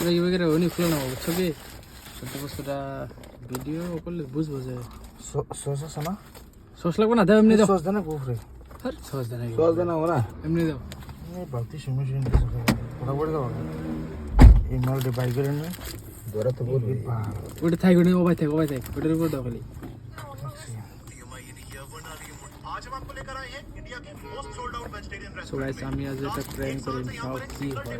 subscribe করে উনি খুলে নাও বুঝছো কি সত্যি বস্তুটা ভিডিও করলে বুঝবো যে সস আছে না সস লাগবে না দাও এমনি দাও সস দেনা কোফরে সস দেনা সস দেনা ওরা এমনি দাও এই বালতি সময় শুনে বড় দাও এই মালটা বাই করে নে দরা তো বলবি ওটা থাই ওটা ওবাই থাক ওটার উপর দাও খালি सो गाइस আমি আজ একটা প্র্যাঙ্ক করি সব কি হয়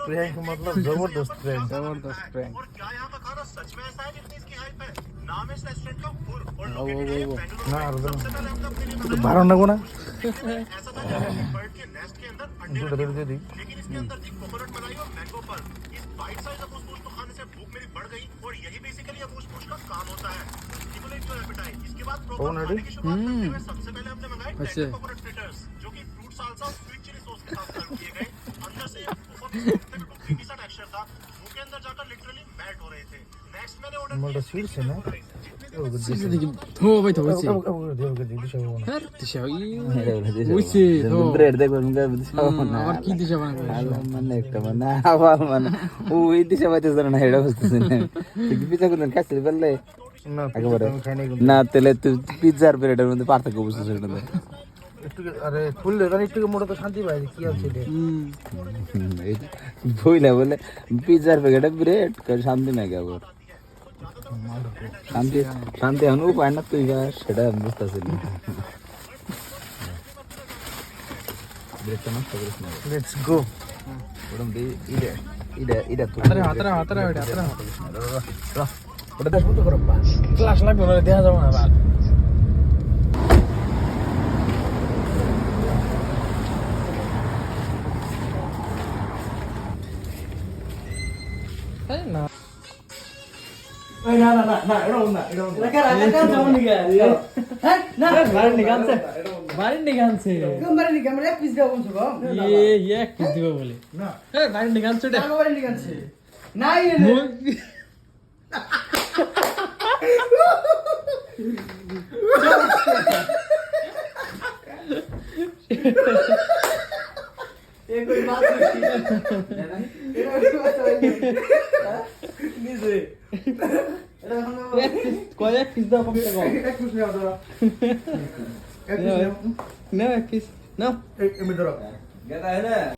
प्रैंक मतलब जबरदस्त प्रैंक जबरदस्त प्रैंक और क्या यहाँ का खाना सच में ऐसा है जितनी इसकी हाइप है नाम है इस रेस्टोरेंट का फुल और वो ना अर्दन सबसे पहले हम अपने लिए तो बाहर ना कोना ऐसा था जैसे बर्ड के नेस्ट के अंदर अंडे तो रखे दे दी लेकिन इसके अंदर थी कोकोनट मलाई और मैंगो पर इस बाइट साइज अबूस को खाने से भूख मेरी बढ़ गई और यही बेसिकली अबूस का काम होता है स्टिमुलेट योर एपेटाइट इसके बाद प्रोग्राम खाने की शुरुआत करते हुए सबसे पहले हमने मंगाए कोकोनट फ्रिटर्स जो कि फ्रूट साल्सा और स्वीट चिली सॉस के साथ सर्व किए गए अंदर से बहुत क्रीमी सा टेक्सचर था मुंह के अंदर जाकर लिटरली मेल्ट हो रहे थे नेक्स्ट मैंने ऑर्डर मोटा स्वीट से ना সিসি দেখি থো ভাই থো হইছে হ্যাঁ দিশা হইছে তো ব্রেড দেখো দিশা আবার কি দিশা বানাবে মানে একটা মানে আবার মানে ওই দিশা পাইতে জানো না এটা বুঝতেছেন তুই পিজা কোন কাছে বললে না একেবারে না তেলে তুই পিজ্জার ব্রেডের মধ্যে পার্থক্য বুঝতেছিস না একটু আরে ফুললে তার একটু মোটা তো শান্তি পাই কি আছে এটা বইলা বলে পিজ্জার প্যাকেটে ব্রেড শান্তি নাই আবার শান্তি শান্তি এখন উপায় না তুই সেটা বুঝতেছিস না ব্রেডটা নষ্ট করিস না লেটস গো ওরম দি ইডে ইডে ইডে তো হাতরা ওটা দাস বন্ধ করো ক্লাস লাগবে না দেখা যাবে না আবার না এই না এটা না রাখা যাও নি গা হ্যাঁ না বাড়ি নিগানছে গম্বারে নিগামরে পিস দাও বলছো গো এক পিস দিব বলে না হ্যাঁ বাড়ি নিগানছে এটা গম্বারে নিগানছে নাই এ কই বাত করছি নিজে এটা কয়েক পিস দাও কমসে কম এক পিস নাও দাও এক পিস না এক পিস না এমনি ধরো গেতা है ना